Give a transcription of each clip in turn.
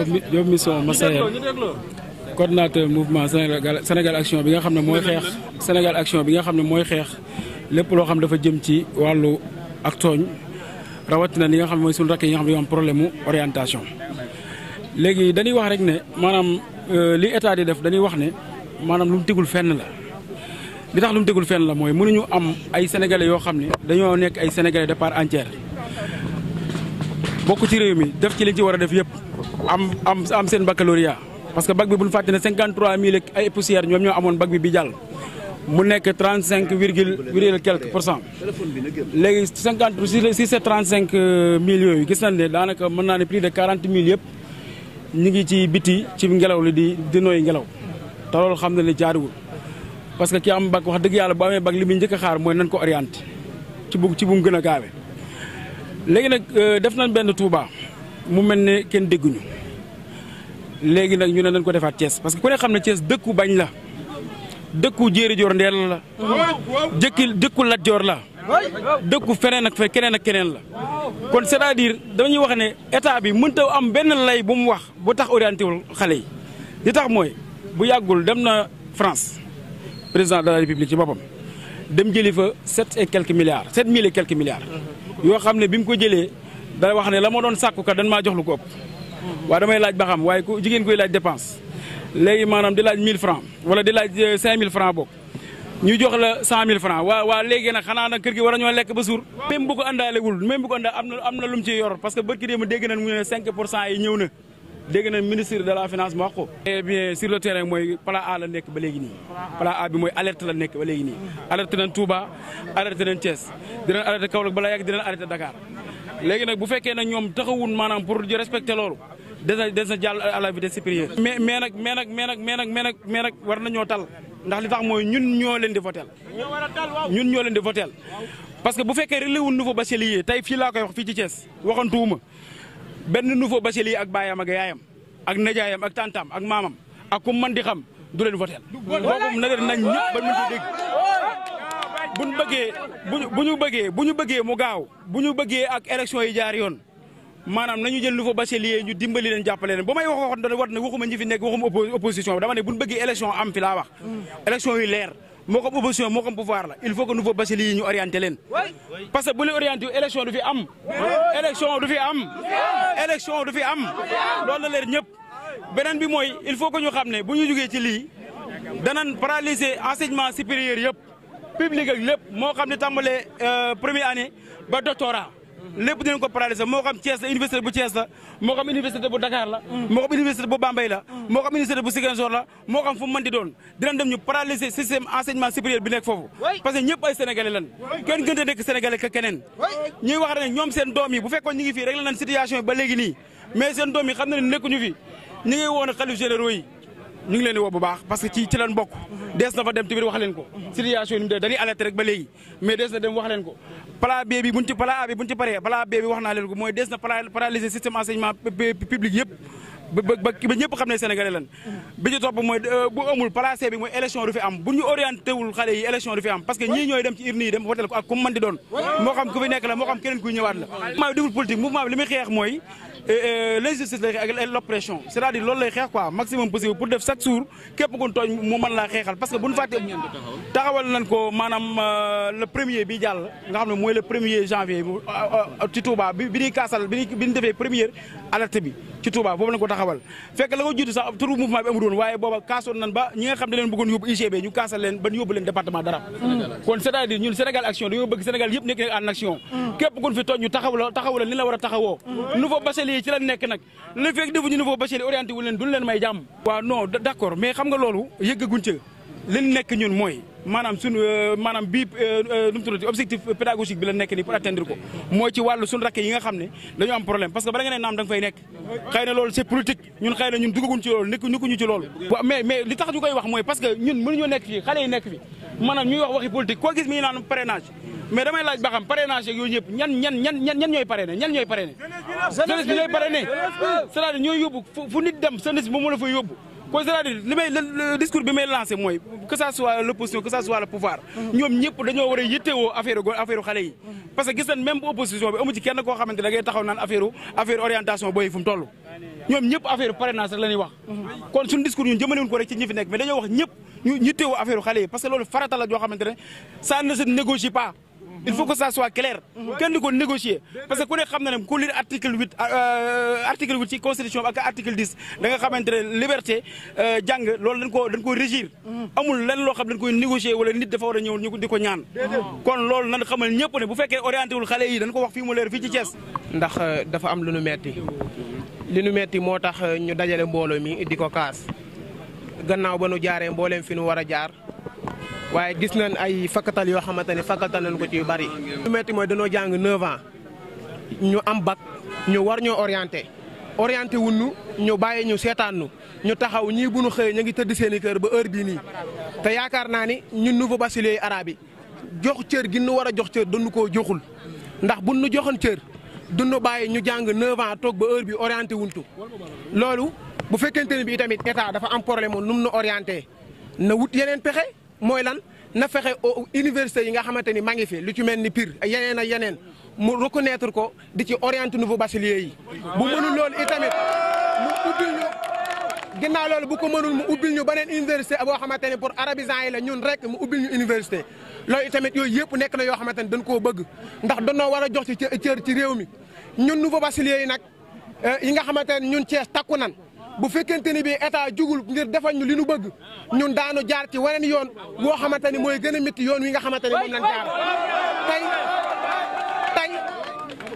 Diop Mission Massaer coordinateur mouvement Sénégal Action bi nga xam ne mooy xeex Sénégal Action bi nga xam ne mooy xeex lépp loo xam dafa jëm ci wàllu ak tooñ rawatina li nga xam ne mooy suñu rakk yi nga xam ne yoo am problème mu orientation. léegi dañuy wax rek ne maanaam li état di def dañuy wax ne maanaam lu mu tegul fenn la li tax lu mu tegul fenn la mooy mënuñu am ay sénégalais yoo xam ne dañoo nekk ay sénégalais de part entière bokk ci réew mi def ci liñ ci war a def yëpp am seen baccalauréat parce que bac bi bu ñu fàtte ne 53000 ay poussières ñoom ñoo amoon bac bi jàll mu nekk 35 virgule quelque pour cent léegi 50 si c'est 35 mille yooyu gis nañ ne daanaka mën naa ne plus de 40 000 yëpp ñu ngi ci biti ci ngelaw li di nooy ngelaw te loolu xam na ne jaaduwul parce que ki am bac wax dëgg yàlla bu amee bac li muy njëkk a xaar mooy nañ ko orienté ci bu mu gën a gaawe léegi nag def nañ benn Touba mu mel ne kenn dégguñu léegi nag ñu ne nañ ko defaat Thiès parce que ku ne xam ne Thiès dëkku bañ la dëkku jéeri joor ndeel la dëkku lat joor la dëkku feneen ak keneen ak keneen la kon c'est-à-dire dañuy wax ne état bi mënta am benn lay bu mu wax bu tax orienté wul xale yi li tax mooy bu yàggul dem na France président de la République ci boppam dem jëli fa 7 et quelques milliards 7000 et quelques milliards yoo xam ne bi mu ko jëlee da wax ne la ma doon sàkku kat dañ maa jox lu ko ëpp waaye damay laaj ba xam waaye ku jigéen koy laaj dépense léegi maanaam di laaj 1000 francs wala di laaj 5000 francs bokk ñu jox la 100000 francs waa léegi nag xanaa nag kër gi war a ñoo lekk ba suur même bu ko àndaalewul même bu ko am na lu mu ci yor parce que bërki déema dégg nañ mu ne 5% yi ñëw na dégg nañ ministre de la finance mu wax ko eh bien sur le terrain mooy plan A la nekk ba léegi nii plan A bi mooy alerte la nekk ba léegi nii alerte nañ Touba alerte nañ Thiès dinañ alerte Kaolack balaa yàgg dinañ alerte Dakar léegi nag bu fekkee nag ñoom taxawun maanaam pour di respecter loolu des na jàll à la vitesse supérieure mais nag war nañoo tal ndax li tax mooy ñun ñoo leen di votel parce que bu fekkee relève nouveau bachelier tey fii laa koy wax fii ci Thiès waxantuwuma benn nouveau bachelier ak baayam ak yaayam ak najaayam ak tantam ak maamam ak ku mën di xam du leen votel boobu na leen nañ ñëpp ba mën ko dégg bu ñu bëggee mu gaaw bu ñu bëggee ak élection yi jaar yoon maanaam nañu jël nouveau bachelier ñu dimbali leen jàppale leen ba may waxoon doon war ne waxuma ñi fi nekk waxuma opposition bi dama ne bu ñu bëggee élection am fi laa wax élection yi leer moo xam opposition moo xam pouvoir la il faut que nouveau bachelier yi ñu orienté leen parce que bu leen orienté élection du fi am loolu la leer ñëpp beneen bi mooy il faut que ñu xam ne bu ñu jógee ci lii danañ paralyser enseignement supérieur yëpp public ak lépp moo xam ne tàmbalee première année ba doctorat lépp dinañ ko paralyser moo xam Thiès la université bu Thiès la moo xam université bu Dakar la moo xam université bu Bambey la moo xam université bu Ziguinchor la moo xam fu mu mën di doon dinañ dem ñu paralyser système enseignement supérieur bi nekk foofu parce que ñëpp ay sénégalais lan kenn gën a nekk sénégalais que keneen ñuy wax ne ñoom seen doom yi bu fekkoon ñu ngi fii rek la nañ situation yi ba léegi nii mais seen doom yi xam na ne nekkuñu fi ñu ngi woon xalif généraux yi ñu ngi leen di woo bu baax parce que ci lan bokk dees na fa dem tamit wax leen ko situation yi ni mu dañuy alerté rek ba léegi mais dees na dem wax leen ko plan B bi buñ ci paree plan B bi wax naa leen ko mooy dees na paralyser système enseignement public yëpp ba ñëpp xam ne sénégalais lan bi ci topp mooy bu amul plan C bi mooy élection du fi am bu ñu orienté wul xale yi élection du fi am parce que ñii ñooy dem ci urne yi dem votel ko ak ku mën di doon moo xam ku fi nekk la moo xam keneen kuy ñëwaat la mouvement bi deful politique mouvement bi li muy xeex mooy l'injustice lay xeex ak l'oppression c'est-à-dire loolu lay xeex quoi maximum possible pour def chaque jour képp ku tooñ mu mën laa xeexal parce que bu ñu fàtte taxawal nañ ko maanaam le premier bi jàll nga xam ne mooy le 1er janvier ci Touba bi ñuy kaasal bi ñu defee première alerte bi ci Touba boobu lañ ko taxawal fekk la ko jiitu sax turu mouvement bi amul woon waaye booba kaasoon nañ ba ñi nga xam ne leen bëggoon yóbbu UGB ñu kaasal leen ba ñu yóbbu leen département dara kon c'est-à-dire ñun Sénégal Action dañoo bëgg Sénégal yëpp nekk en action képp ku fi tooñ ñu taxawal ni la war a taxawoo nouveau bachelier ci la nekk nag le fekk defuñu nouveau bachelier orienté wu leen duñ leen may jàmm waaw non d'accord mais xam nga loolu yëggaguñ ca li nekk ñun mooy maanaam suñu maanaam bii nu mu tuddati objectif pédagogique bi la nekk nii pour atteindre ko mooy ci wàllu suñu rakk yi nga xam ne dañoo am problème parce que bala nga ne naam da nga fay nekk xëy na loolu c'est politique ñun xëy na ñun duggaguñ ci loolu nekkuñu ci loolu mais li tax ñu koy wax mooy parce que ñun mënuñoo nekk fii xale yi nekk fi maanaam ñuy wax waxi politique koo gis mi ngi naan parrainage mais damay laaj ba xam parrainage ak yooyu yëpp ñan ñooy parrainé jeunesse bi ñooy parrainé c'est-à-dire ñooy yóbbu fu nit dem jeunesse bi moom la fay yóbbu kon c'est-à-dire le discours bi may lancé mooy que ça soit l'opposition que ça soit le pouvoir ñoom ñëpp dañoo war a yittewoo affaire xale yi parce que gis nañ même bu opposition bi amu ci kenn koo xamante da ngay taxaw naan affaire orientation booy fu mu toll ñoom ñëpp affaire parrainage rek la ñuy wax. kon suñu discours ñun jëmale wuñ ko rek ci ñi fi nekk mais dañoo wax ñëpp ñu teewoo affaire xale yi parce que loolu farata la joo xamante ne ça ne se négocie pas. il faut que ça soit clair. kenn du ko négocier parce que ku ne xam na ne ku lire article 8 ci constitution ak article 10 da nga xamante ne liberté jàng loolu dañ ko régir. amul lenn loo xam dañ koy négocier wala nit dafa war a ñëw ñu di ko ñaan. kon loolu nan xamal ñëpp ne bu fekkee orienté wul xale yi dañ ko wax fii mu leer fii ci Thiès. ndax dafa am lu nu metti li nu metti moo tax ñu dajale mbooloo mi di ko kaas gannaaw ba nu jaaree mbooleem fi nu war a jaar. waaye gis nañ ay fakkatal yoo xamante ne fakkatal nañ ko ci yu bari. lu metti mooy dañoo jàng 9 ans ñu am bac ñu war ñoo orienté wuñu ñu bàyyi ñu seetaan ñu taxaw ñii bu ñu xëyee ñu ngi tëdd seen i kër ba heure bii nii. te yaakaar naa ni ñun nouveau bachelier arabe yi jox cër gi nu war a jox cër dañu koo joxul ndax buñ nu joxoon cër duñu bàyyi ñu jàng 9 ans toog ba heure bi orienté wuñtu loolu bu fekkente ne bi tamit état dafa am problème nu mu nu orienté na wut yeneen pexe. mooy lan na fexe université yi nga xamante ni maa ngi fi lu ci mel ni Pire yeneen ak yeneen mu reconnaître ko di ci orienté nouveau bachelier yi bu mënul loolu itamit mu ubbil ñu ginnaaw loolu bu ko mënul mu ubbil ñu beneen université boo xamante ni pour arabisants yi la ñun rek mu ubbil ñu université loolu itamit yooyu yëpp nekk na yoo xamante ni dañ koo bëgg ndax dañoo war a jox ci cër ci réew mi ñun nouveau bachelier yi nag yi nga xamante ne ñun Thiès takku nan bu fekkente ni bi état jugul ngir defal ñu li nu bëgg ñun daanu jaar ci weneen yoon boo xamante ni mooy gën a métti yoon wi nga xamante ni moom lañ jaar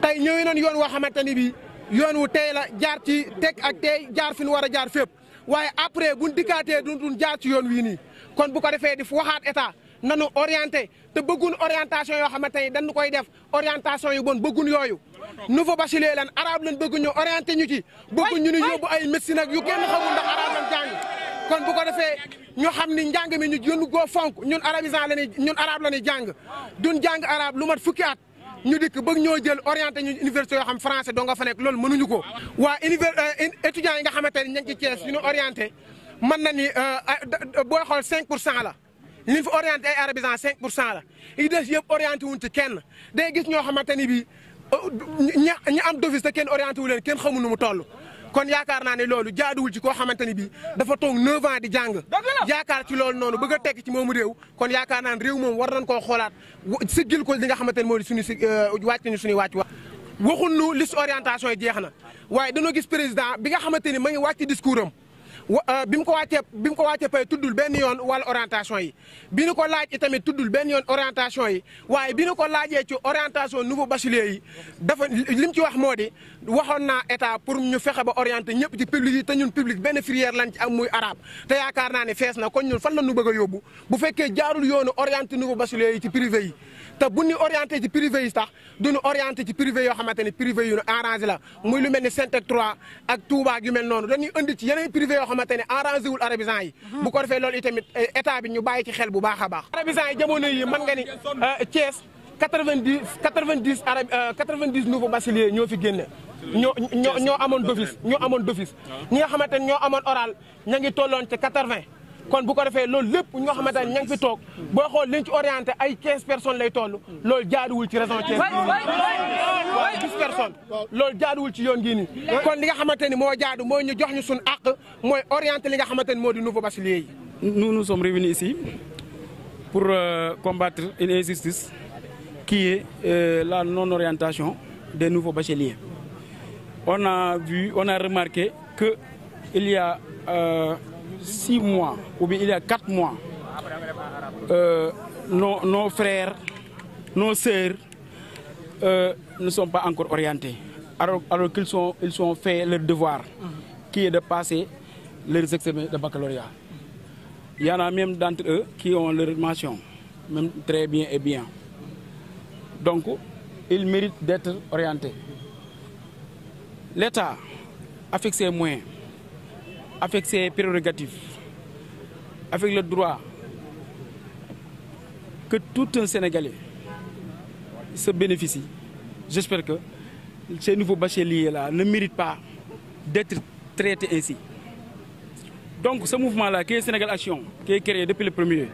tey ñëwee noon yoon woo xamante ni bi yoon wu tey la jaar ci teg ak tey jaar fi nu war a jaar fépp waaye après buñ dikkaatee duñ jaar ci yoon wii nii kon bu ko defee di waxaat état nanu orienté te bëggun orientation yoo xamante ni dañu koy def orientation yu bon bëggun yooyu nouveau bachelier lan arabe lan bëgg ñu orienté ñu ci bëggun ñu ni yóbbu ay médecine ak yu kenn xamul ndax arabe lan jàng kon bu ko defee ñu xam ni njàng mi ñu gën koo fonk ñun arabisant la ñun arabe la ñuy jàng duñ jàng arabe lu mat fukki at ñu dikk bëgg ñoo jël orienté ñu université yoo xam français doo nga fa nekk loolu mënuñu ko waa étudiants yi nga xamante ni ña ngi ci Thiès ñu orienté mën na ni booy xool 5% la li ñu fi orienté ay arabisants 5% la yi des yëpp orienté wuñ ci kenn day gis ñoo xamante ni bii ñi am d'office te kenn orienté wu leen kenn xamul nu mu toll kon yaakaar naa ne loolu jaaduwul ci koo xamante ni bii dafa toog 9 ans di jàng yaakaar ci loolu noonu bëgg a tekk ci moomu réew kon yaakaar naa ne réew moom war nañ koo xoolaat siggil ko li nga xamante ni moo di suñu si wàcc ñu suñuy wàcc waxul nu liste orientation yi jeex na waaye dañoo gis président bi nga xamante ni ma ngi wàcc discours am bi mu ko wàccee pay tuddul benn yoon wàllu orientation yi bi ñu ko laaj itamit tuddul benn yoon orientation yi waaye bi ñu ko laajee ci orientation nouveau bachelier yi dafa li mu ci wax moo di waxoon naa état pour ñu fexe ba orienté ñëpp ci public yi te ñun public benn filière lañ ci am muy arabe te yaakaar naa ne fees na kon ñun fan la ñu bëgg a yóbbu bu fekkee jaarul yoonu orienté nouveau bachelier yi ci privé yi te bu ñu orienté ci privé yi sax duñu orienté ci privé yoo xamante ni privé yu ñu arrangé la muy lu mel ni Syntec 3 ak Touba ak yu mel noonu dañuy indi ci yeneen privé yoo xamante ne arrangé wul arabisants yi bu ko defee loolu itamit état bi ñu bàyyi ci xel bu baax a baax arabisants yi jamono yi mën nga ni Thiès 90 nouveaux bacheliers ñoo fi génne ñoo amoon d'office ñi nga xamante ne ñoo amoon oral ña ngi tolloon ci 80 kon bu ko defee loolu lépp ñoo xamante ne ña ngi fi toog boo xool liñ ci orienté ay 15 personnes lay toll loolu jaaduwul ci région Thiès 10 personnes loolu jaaduwul ci yoon gii nii kon li nga xamante ni moo jaadu mooy ñu jox ñu suñu àq mooy orienté li nga xamante ni moo di nouveau bachelier yi. Nous sommes réunis ici pour combattre une injustice qui est la non-orientation des nouveaux bacheliers. On a remarqué que il y a 6 mois ou bien il y a 4 mois, nos frères, nos sœurs ne sont pas encore orientés, alors qu'ils ont fait leur devoir, qui est de passer leurs examens de baccalauréat. Il y en a même d'entre eux qui ont leur mention, même très bien et bien. Donc, ils méritent d'être orientés. L'État, avec ses moyens, avec ses prérogatives, avec le droit que tout un Sénégalais se bénéficie, j'espère que ces nouveaux bacheliers-là ne méritent pas d'être traités ainsi. Donc ce mouvement-là, qui est Sénégal Action, qui est créé depuis le premier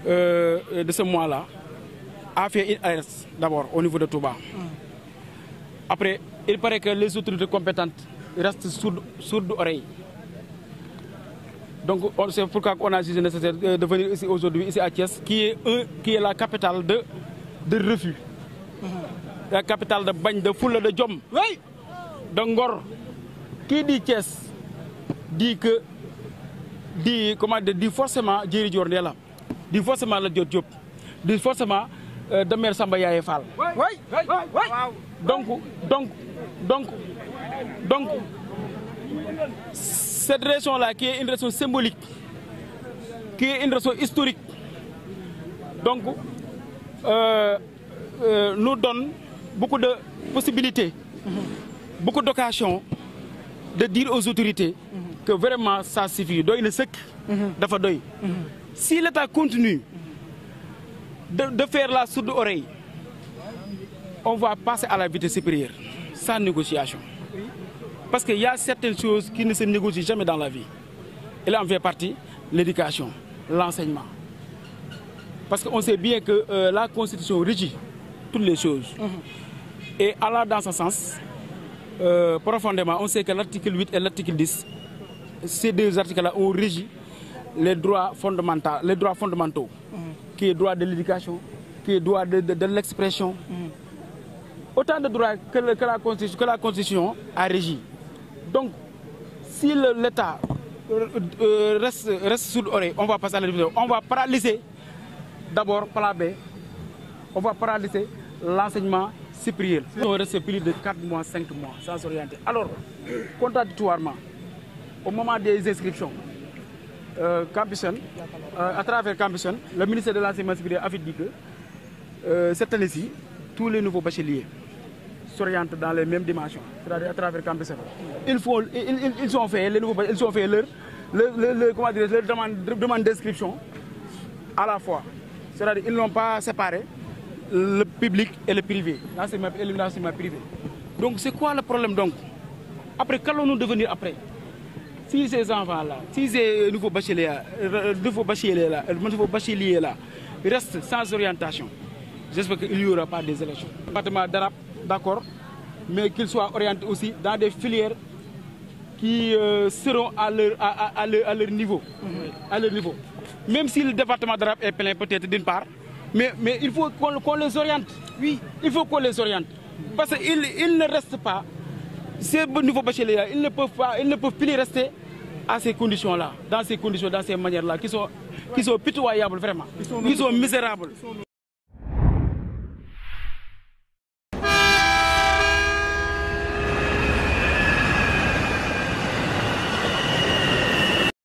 de ce mois-là, a fait une alerte d'abord au niveau de Touba. Après, il paraît que les autorités compétentes reste sourde oreille. Donc c'est pourquoi on a jugé nécessaire de venir ici aujourd'hui, ici à Thiès, qui est la capitale de refus. La capitale de bagne, de foule, de jom, de ngor. Qui dit Thiès dit forcément Djeri Dior là, dit forcément le Diop, dit forcément de Mère Samba Yaye Fall. Donc, cette raison-là, qui est une raison symbolique, qui est une raison historique, donc, nous donne beaucoup de possibilités, beaucoup d'occasions de dire aux autorités que vraiment ça suffit. Doy le sec, dafa doy. Si l'État continue de faire la sourde oreille, on va passer à la vitesse supérieure, sans négociation. Parce qu'il y a certaines choses qui ne se négocient jamais dans la vie. Et là, on fait partie l'éducation, l'enseignement. Parce qu'on sait bien que la Constitution régit toutes les choses. Et allant dans ce sens, profondément, on sait que l'article 8 et l'article 10, ces deux articles-là ont régi les droits fondamentaux, qui est le droit de l'éducation, qui est le droit de l'expression. Autant de droits que la Constitution a régi. Donc, si l'État reste sur l'oreille, on va passer à la division. On va paralyser d'abord plan B, on va paralyser l'enseignement supérieur. On reste plus de 4 mois, 5 mois sans s'orienter. Alors, contradictoirement, au moment des inscriptions, à travers Campusen, le ministère de l'Enseignement supérieur a dit que cette année-ci, tous les nouveaux bacheliers s'orientent dans les mêmes dimensions, c'est-à-dire à travers Campusen. Ils ont fait leur demande d'inscription à la fois. C'est-à-dire qu'ils n'ont pas séparé le public et le privé, l'enseignement privé. Donc c'est quoi le problème donc? Après, qu'allons-nous devenir après? Si ces enfants-là, si ces nouveaux bacheliers-là restent sans orientation, j'espère qu'il n'y aura pas des élections. Le département d'arabe, d'accord, mais qu'ils soient orientés aussi dans des filières qui seront à leur niveau. Même si le département d'arabe est plein peut-être d'une part, mais il faut qu'on les oriente. Oui, il faut qu'on les oriente. Parce qu'ils ne restent pas, ces nouveaux bacheliers-là, ils ne peuvent plus rester à ces conditions-là, dans ces manières-là, qui sont pitoyables vraiment, qui sont misérables.